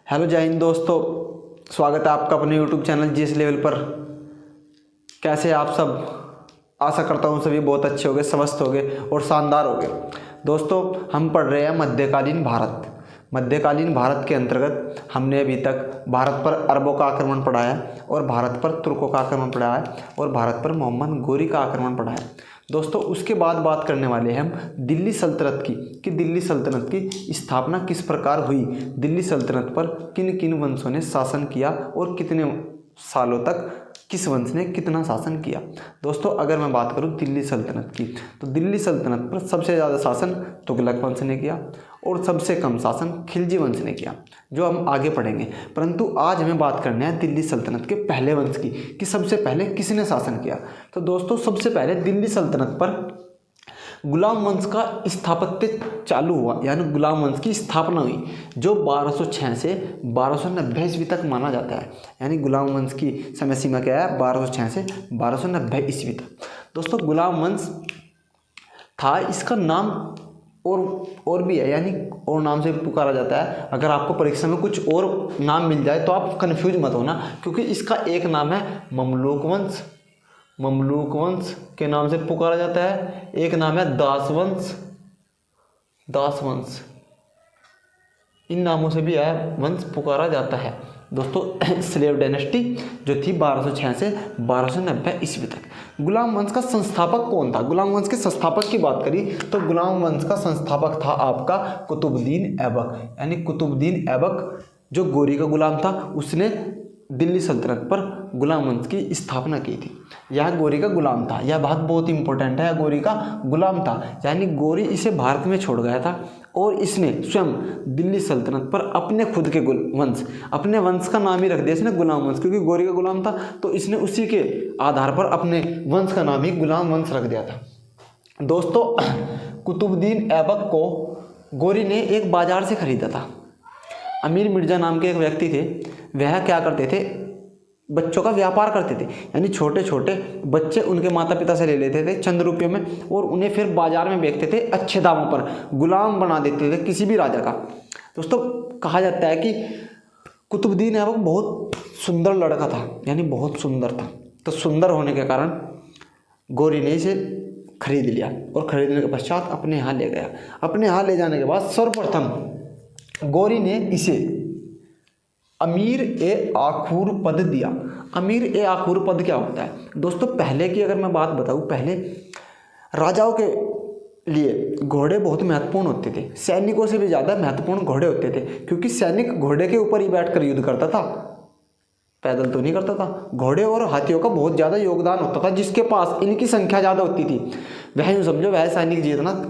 Hello जय हिंद दोस्तों, स्वागत है आपका अपने यूट्यूब चैनल जीएस लेवल पर। कैसे आप सब? आशा करता हूँ सभी बहुत अच्छे होंगे, स्वस्थ होंगे और शानदार होंगे। दोस्तों, हम पढ़ रहे हैं मध्यकालीन भारत। मध्यकालीन भारत के अंतर्गत हमने अभी तक भारत पर अरबों का आक्रमण पढ़ा है और भारत पर तुर्कों का आक्रमण पढ़ा है और भारत पर मोहम्मद गोरी का आक्रमण पढ़ा है। दोस्तों, उसके बाद बात करने वाले हैं हम दिल्ली सल्तनत की कि दिल्ली सल्तनत की स्थापना किस प्रकार हुई, दिल्ली सल्तनत पर किन किन वंशों ने शासन किया और कितने सालों तक किस वंश ने कितना शासन किया। दोस्तों, अगर मैं बात करूं दिल्ली सल्तनत की, तो दिल्ली सल्तनत पर सबसे ज़्यादा शासन तुगलक वंश ने किया और सबसे कम शासन खिलजी वंश ने किया, जो हम आगे पढ़ेंगे। परंतु आज हमें बात करनी है दिल्ली सल्तनत के पहले वंश की कि सबसे पहले किसने शासन किया। तो दोस्तों, सबसे पहले दिल्ली सल्तनत पर गुलाम वंश का स्थापत्य चालू हुआ, यानी गुलाम वंश की स्थापना हुई, जो 1206 से 1290 ईस्वी तक माना जाता है। यानी गुलाम वंश की समय सीमा क्या है? 1206 से 1290 ईस्वी तक। दोस्तों, गुलाम वंश था, इसका नाम और भी है, यानी और नाम से पुकारा जाता है। अगर आपको परीक्षा में कुछ और नाम मिल जाए तो आप कन्फ्यूज मत होना, क्योंकि इसका एक नाम है ममलूक वंश, ममलूक वंश के नाम से पुकारा जाता है। एक नाम है दास वंश, दास वंश, इन नामों से भी यह वंश पुकारा जाता है। दोस्तों, स्लेव डायनेस्टी जो थी 1206 से 1290 ईस्वी तक। गुलाम वंश का संस्थापक कौन था? गुलाम वंश के संस्थापक की बात करी तो गुलाम वंश का संस्थापक था आपका कुतुबुद्दीन ऐबक। यानी कुतुबुद्दीन ऐबक जो गोरी का गुलाम था, उसने दिल्ली सल्तनत पर गुलाम वंश की स्थापना की थी। यह गोरी का गुलाम था, यह बात बहुत इंपॉर्टेंट है। यह गोरी का गुलाम था, यानी गोरी इसे भारत में छोड़ गया था और इसने स्वयं दिल्ली सल्तनत पर अपने खुद के वंश, अपने वंश का नाम ही रख दिया इसने गुलाम वंश, क्योंकि गोरी का गुलाम था तो इसने उसी के आधार पर अपने वंश का नाम ही गुलाम वंश रख दिया था। दोस्तों, कुतुबुद्दीन ऐबक को गोरी ने एक बाजार से खरीदा था। अमीर मिर्जा नाम के एक व्यक्ति थे, वह क्या करते थे? बच्चों का व्यापार करते थे। यानी छोटे छोटे बच्चे उनके माता पिता से ले लेते थे चंद रुपयों में और उन्हें फिर बाजार में बेचते थे अच्छे दामों पर, गुलाम बना देते थे किसी भी राजा का। दोस्तों, कहा जाता है कि कुतुबुद्दीन ऐबक बहुत सुंदर लड़का था, यानी बहुत सुंदर था। तो सुंदर होने के कारण गोरी ने इसे खरीद लिया और खरीदने के पश्चात अपने यहाँ ले गया। अपने यहाँ ले जाने के बाद सर्वप्रथम गोरी ने इसे अमीर ए आखूर पद दिया। अमीर ए आखूर पद क्या होता है? दोस्तों, पहले की अगर मैं बात बताऊं, पहले राजाओं के लिए घोड़े बहुत महत्वपूर्ण होते थे, सैनिकों से भी ज़्यादा महत्वपूर्ण घोड़े होते थे, क्योंकि सैनिक घोड़े के ऊपर ही बैठकर युद्ध करता था, पैदल तो नहीं करता था। घोड़े और हाथियों का बहुत ज़्यादा योगदान होता था। जिसके पास इनकी संख्या ज़्यादा होती थी वह यूँ समझो वह सैनिक जीतना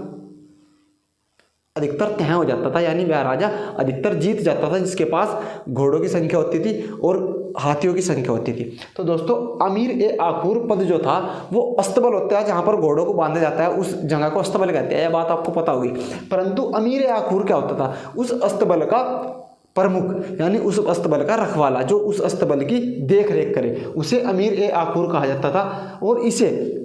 अधिकतर तय हो जाता था, यानी वह राजा अधिकतर जीत जाता था जिसके पास घोड़ों की संख्या होती थी और हाथियों की संख्या होती थी। तो दोस्तों, अमीर ए आखूर पद जो था वो अस्तबल होता है, जहाँ पर घोड़ों को बांधा जाता है उस जगह को अस्तबल कहते हैं। यह बात आपको पता होगी। परंतु अमीर ए आखूर क्या होता था? उस अस्तबल का प्रमुख, यानी उस अस्तबल का रखवाला, जो उस अस्तबल की देख रेख करे, उसे अमीर ए आखूर कहा जाता था। और इसे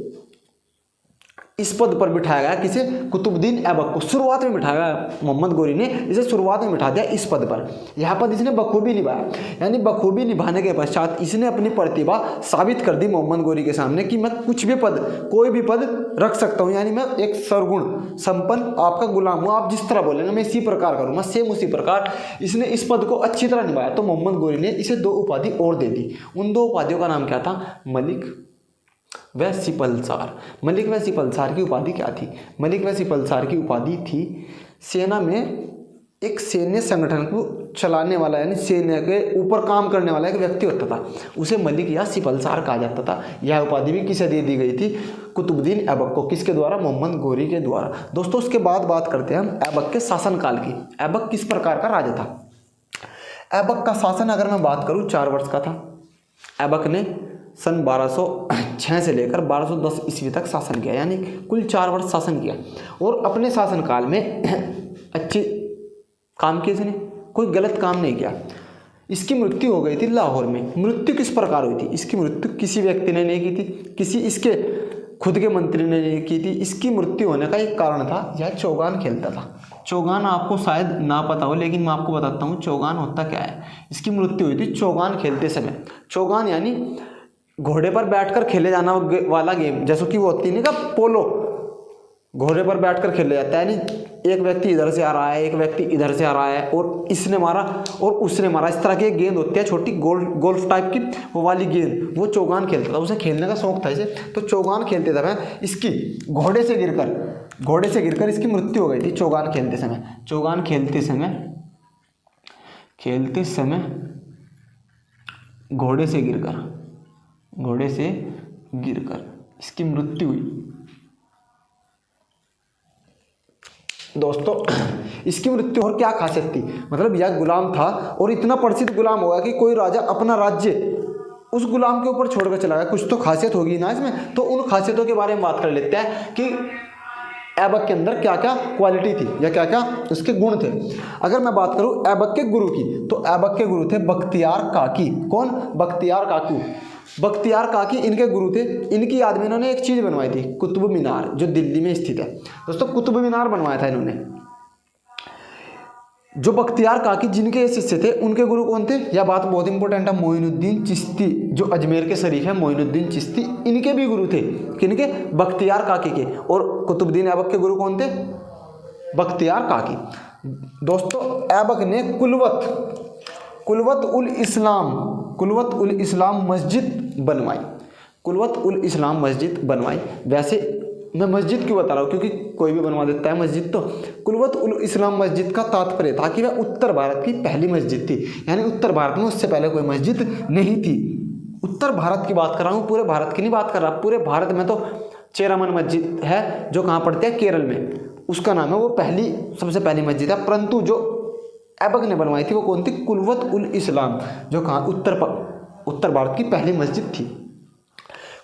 इस पद पर बिठाया गया किसे? कुतुबुद्दीन ऐबक को शुरुआत में बिठाया गया। मोहम्मद गोरी ने इसे शुरुआत में बिठा दिया इस पद पर। यह पद इसने बखूबी निभाया, यानी बखूबी निभाने के पश्चात इसने अपनी प्रतिभा साबित कर दी मोहम्मद गोरी के सामने कि मैं कुछ भी पद, कोई भी पद रख सकता हूँ, यानी मैं एक सर्वगुण संपन्न आपका गुलाम हूँ, आप जिस तरह बोलेंगे मैं इसी प्रकार करूँगा, सेम उसी प्रकार इसने इस पद को अच्छी तरह निभाया। तो मोहम्मद गोरी ने इसे 2 उपाधि और दे दी। उन 2 उपाधियों का नाम क्या था? मलिक व सिपलसार। मलिक व सिपलसार की उपाधि क्या थी? मलिक व सिपलसार की उपाधि थी सेना में एक सैन्य संगठन को चलाने वाला, यानी सेना के ऊपर काम करने वाला एक व्यक्ति होता था, उसे मलिक या सिपलसार कहा जाता था। यह उपाधि भी किसे दे दी गई थी? कुतुबुद्दीन ऐबक को। किसके द्वारा? मोहम्मद गोरी के द्वारा। दोस्तों, उसके बाद बात करते हैं हम ऐबक के शासनकाल की। ऐबक किस प्रकार का राजा था? ऐबक का शासन अगर मैं बात करूँ 4 वर्ष का था। ऐबक ने सन 1206 से लेकर 1210 ईस्वी तक शासन किया, यानी कुल 4 वर्ष शासन किया। और अपने शासनकाल में अच्छे काम किए इसने, कोई गलत काम नहीं किया। इसकी मृत्यु हो गई थी लाहौर में। मृत्यु किस प्रकार हुई थी? इसकी मृत्यु किसी व्यक्ति ने नहीं की थी, किसी इसके खुद के मंत्री ने नहीं की थी। इसकी मृत्यु होने का एक कारण था, यह चौगान खेलता था। चौगान आपको शायद ना पता हो, लेकिन मैं आपको बताता हूँ चौगान होता क्या है। इसकी मृत्यु हुई थी चौगान खेलते समय। चौगान यानी घोड़े पर बैठकर खेले जाना वाला गेम, जैसे कि वो होती है ना पोलो, घोड़े पर बैठकर खेले जाता है। यानी एक व्यक्ति इधर से आ रहा है, एक व्यक्ति इधर से आ रहा है, और इसने मारा और उसने मारा, इस तरह की एक गेंद होती है छोटी गोल्फ टाइप की, वो वाली गेंद, वो चौगान खेलता था। उसे खेलने का शौक था इसे, तो चौगान खेलते समय इसकी घोड़े से गिरकर इसकी मृत्यु हो गई थी चौगान खेलते समय। चौगान खेलते समय घोड़े से गिरकर इसकी मृत्यु हुई। दोस्तों इसकी मृत्यु और क्या खासियत थी, मतलब यह गुलाम था और इतना प्रसिद्ध गुलाम होगा कि कोई राजा अपना राज्य उस गुलाम के ऊपर छोड़कर चला गया। कुछ तो खासियत होगी ना इसमें, तो उन खासियतों के बारे में बात कर लेते हैं कि ऐबक के अंदर क्या क्या क्वालिटी थी या क्या क्या उसके गुण थे। अगर मैं बात करूं ऐबक के गुरु की, तो ऐबक के गुरु थे बख्तियार काकी। कौन? बख्तियार काकू। बख्तियार काकी इनके गुरु थे। इनकी याद में इन्होंने एक चीज़ बनवाई थी, कुतुब मीनार, जो दिल्ली में स्थित है। दोस्तों कुतुब मीनार बनवाया था इन्होंने। जो बख्तियार काकी जिनके ये शिष्य थे, उनके गुरु कौन थे? यह बात बहुत इंपॉर्टेंट है। मोइनुद्दीन चिश्ती, जो अजमेर के शरीफ है, मोइनुद्दीन चिश्ती, इनके भी गुरु थे। किनके? बख्तियार काकी के। और कुतुबुद्दीन ऐबक के गुरु कौन थे? बख्तियार काकी। दोस्तों ऐबक ने कुलवत उल इस्लाम मस्जिद बनवाई। वैसे मैं मस्जिद क्यों बता रहा हूँ, क्योंकि कोई भी बनवा देता है मस्जिद। तो कुलवत उल इस्लाम मस्जिद का तात्पर्य था कि वह उत्तर भारत की पहली मस्जिद थी। यानी उत्तर भारत में उससे पहले कोई मस्जिद नहीं थी। उत्तर भारत की बात कर रहा हूँ, पूरे भारत की नहीं बात कर रहा। पूरे भारत में तो चेरामन मस्जिद है, जो कहाँ पड़ती है? केरल में। उसका नाम है, वो सबसे पहली मस्जिद है। परंतु जो ऐबक ने बनवाई थी वो कौन थी? कुलवत उल इस्लाम, जो कहाँ? उत्तर भारत की पहली मस्जिद थी।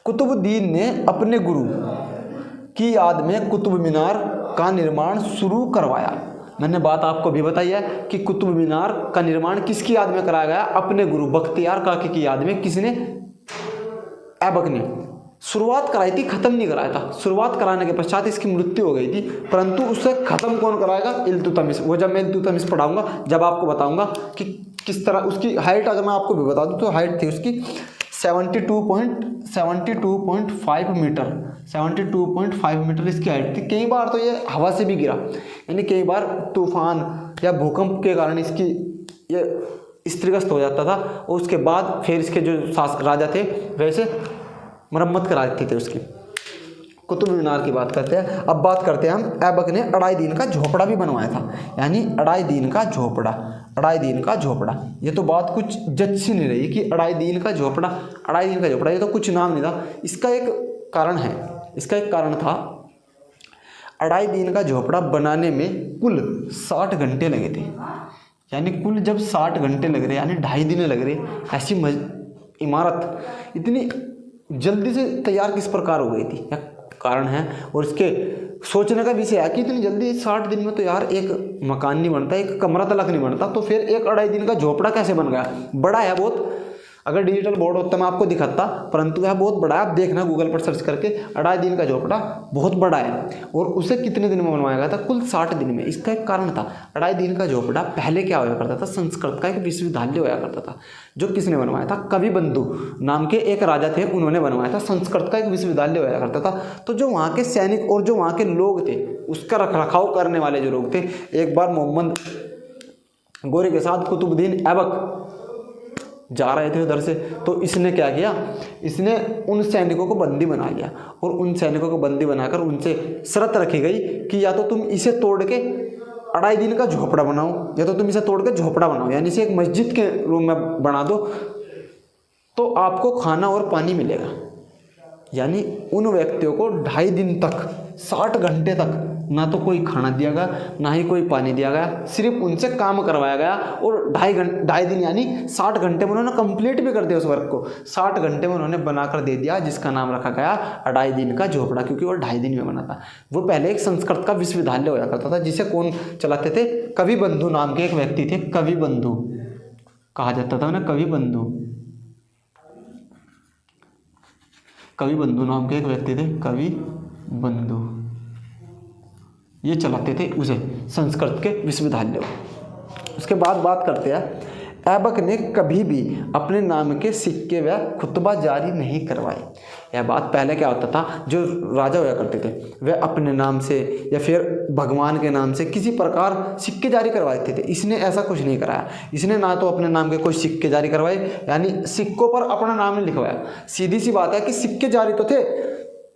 कुतुबुद्दीन ने अपने गुरु की याद में कुतुब मीनार का निर्माण शुरू करवाया। मैंने बात आपको भी बताई है कि कुतुब मीनार का निर्माण किसकी याद में कराया गया? अपने गुरु बख्तियार काकी की याद में। किसने? ऐबक ने। शुरुआत कराई थी, खत्म नहीं कराया था। शुरुआत कराने के पश्चात इसकी मृत्यु हो गई थी, परंतु उसे खत्म कौन कराएगा? इल्तुतमिश। वो जब मैं इल्तुतमिश पढ़ाऊंगा, जब आपको बताऊंगा कि किस तरह उसकी हाइट, अगर मैं आपको भी बता दूं तो हाइट थी उसकी 72.5 मीटर। 72.5 मीटर इसकी हाइट थी। कई बार तो ये हवा से भी गिरा, यानी कई बार तूफान या भूकंप के कारण इसकी ये स्त्रीग्रस्त हो जाता था, और उसके बाद फिर इसके जो शासक राजा थे वैसे मरम्मत करा देते थे उसकी। कुतुब मीनार की बात करते हैं। अब बात करते हैं हम, ऐबक ने 2.5 दिन का झोपड़ा भी बनवाया था। यानी 2.5 दिन का झोपड़ा, 2.5 दिन का झोपड़ा। ये तो बात कुछ जच सी नहीं रही कि 2.5 दिन का झोपड़ा, 2.5 दिन का झोपड़ा, ये तो कुछ नाम नहीं था। इसका एक कारण था। 2.5 दिन का झोपड़ा बनाने में कुल 60 घंटे लगे थे। यानी कुल जब 60 घंटे लग रहे, यानी 2.5 दिन लग रहे, ऐसी इमारत इतनी जल्दी से तैयार किस प्रकार हो गई थी, कारण है। और इसके सोचने का विषय है कि इतनी जल्दी 60 दिन में तो यार एक मकान नहीं बनता, एक कमरा तलक नहीं बनता, तो फिर एक 2.5 दिन का झोपड़ा कैसे बन गया? बड़ा है बहुत। अगर डिजिटल बोर्ड होता मैं आपको दिखाता, परंतु यह बहुत बड़ा है। आप देखना गूगल पर सर्च करके, 2.5 दिन का झोपड़ा बहुत बड़ा है। और उसे कितने दिन में बनवाया गया था? कुल 60 दिन में। इसका एक कारण था। 2.5 दिन का झोपड़ा पहले क्या होया करता था? संस्कृत का एक विश्वविद्यालय होया करता था, जो किसने बनवाया था? कवि बंधु नाम के एक राजा थे, उन्होंने बनवाया था। संस्कृत का एक विश्वविद्यालय होया करता था। तो जो वहाँ के सैनिक और जो वहाँ के लोग थे, उसका रखरखाव करने वाले जो लोग थे, एक बार मोहम्मद गोरी के साथ कुतुबुद्दीन ऐबक जा रहे थे उधर से, तो इसने क्या किया? इसने उन सैनिकों को बंदी बना लिया, और उन सैनिकों को बंदी बनाकर उनसे शर्त रखी गई कि या तो तुम इसे तोड़ के 2.5 दिन का झोपड़ा बनाओ, या तो तुम इसे तोड़ के झोपड़ा बनाओ, यानी इसे एक मस्जिद के रूम में बना दो, तो आपको खाना और पानी मिलेगा। यानी उन व्यक्तियों को 2.5 दिन तक, 60 घंटे तक ना तो कोई खाना दिया गया, ना ही कोई पानी दिया गया, सिर्फ उनसे काम करवाया गया। और 2.5 दिन यानी 60 घंटे में उन्होंने कंप्लीट भी कर दिया उस वर्क को। 60 घंटे में उन्होंने बनाकर दे दिया, जिसका नाम रखा गया 2.5 दिन का झोपड़ा, क्योंकि वो 2.5 दिन में बना था। वो पहले एक संस्कृत का विश्वविद्यालय होया करता था, जिसे कौन चलाते थे? कवि बंधु नाम के एक व्यक्ति थे। कवि बंधु कहा जाता था उन्हें, कवि बंधु नाम के एक व्यक्ति थे, कवि बंधु। ये चलाते थे उसे, संस्कृत के विश्वविद्यालय। उसके बाद बात करते हैं, ऐबक ने कभी भी अपने नाम के सिक्के व खुतबा जारी नहीं करवाए। यह बात पहले क्या होता था, जो राजा हुआ करते थे वह अपने नाम से या फिर भगवान के नाम से किसी प्रकार सिक्के जारी करवाते थे। इसने ऐसा कुछ नहीं कराया। इसने ना तो अपने नाम के कोई सिक्के जारी करवाए, यानी सिक्कों पर अपना नाम नहीं लिखवाया। सीधी सी बात है कि सिक्के जारी तो थे,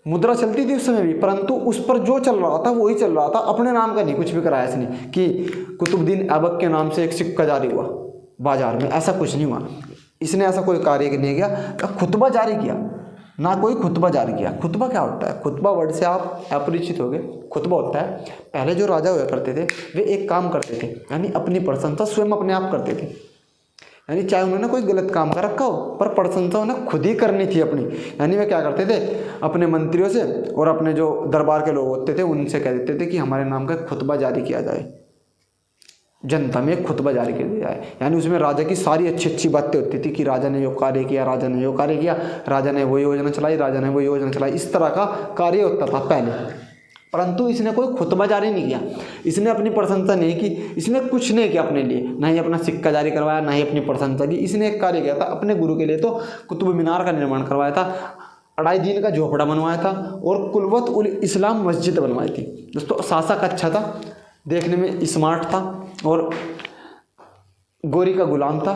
मुद्रा चलती थी उस समय भी, परंतु उस पर जो चल रहा था वही चल रहा था, अपने नाम का नहीं कुछ भी कराया इसने कि कुतुबुद्दीन ऐबक के नाम से एक सिक्का जारी हुआ बाजार में, ऐसा कुछ नहीं हुआ। इसने ऐसा कोई कार्य नहीं किया, खुतबा जारी किया, ना कोई खुतबा जारी किया। खुतबा क्या होता है? खुतबा वर्ड से आप अपरिचित हो गए। खुतबा होता है, पहले जो राजा हुआ करते थे वे एक काम करते थे, यानी अपनी प्रशंसा स्वयं अपने आप करते थे, यानी चाहे उन्होंने कोई गलत काम कर रखा हो पर प्रशंसा उन्हें खुद ही करनी थी अपनी। यानी वे क्या करते थे, अपने मंत्रियों से और अपने जो दरबार के लोग होते थे उनसे कह देते थे कि हमारे नाम का खुतबा जारी किया जाए, जनता में एक खुतबा जारी कर दिया जाए। यानी उसमें राजा की सारी अच्छी अच्छी बातें होती थी कि राजा ने यो कार्य किया, राजा ने यो कार्य किया, राजा ने वो योजना चलाई, राजा ने वो योजना चलाई, इस तरह का कार्य होता था पहले। परंतु इसने कोई खुतबा जारी नहीं किया, इसने अपनी प्रशंसा नहीं की, इसने कुछ नहीं किया अपने लिए, ना ही अपना सिक्का जारी करवाया, ना ही अपनी प्रशंसा की। इसने एक कार्य किया था अपने गुरु के लिए, तो कुतुब मीनार का निर्माण करवाया था, 2.5 दिन का झोपड़ा बनवाया था और कुलवत उल इस्लाम मस्जिद बनवाई थी। दोस्तों शासक अच्छा था, देखने में स्मार्ट था और गोरी का गुलाम था।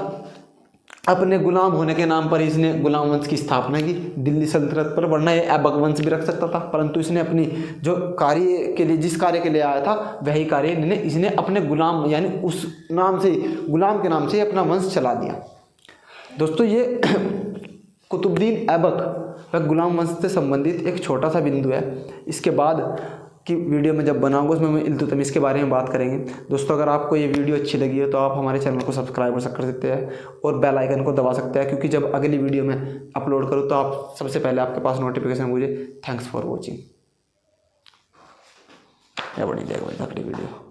अपने गुलाम होने के नाम पर इसने गुलाम वंश की स्थापना की दिल्ली सल्तनत पर, वरना ये ऐबक वंश भी रख सकता था, परंतु इसने अपनी जो कार्य के लिए, जिस कार्य के लिए आया था वही कार्य इसने अपने गुलाम यानी उस नाम से, गुलाम के नाम से अपना वंश चला दिया। दोस्तों ये कुतुबुद्दीन ऐबक व गुलाम वंश से संबंधित एक छोटा सा बिंदु है। इसके बाद की वीडियो में जब बनाऊंगा उसमें मैं इल्तुतमिश के बारे में बात करेंगे। दोस्तों अगर आपको ये वीडियो अच्छी लगी हो तो आप हमारे चैनल को सब्सक्राइब कर सकते हैं और बेल आइकन को दबा सकते हैं, क्योंकि जब अगली वीडियो में अपलोड करूँ तो आप सबसे पहले आपके पास नोटिफिकेशन मुझे। Thanks for watching. या बड़ी देख भाई अगली वीडियो।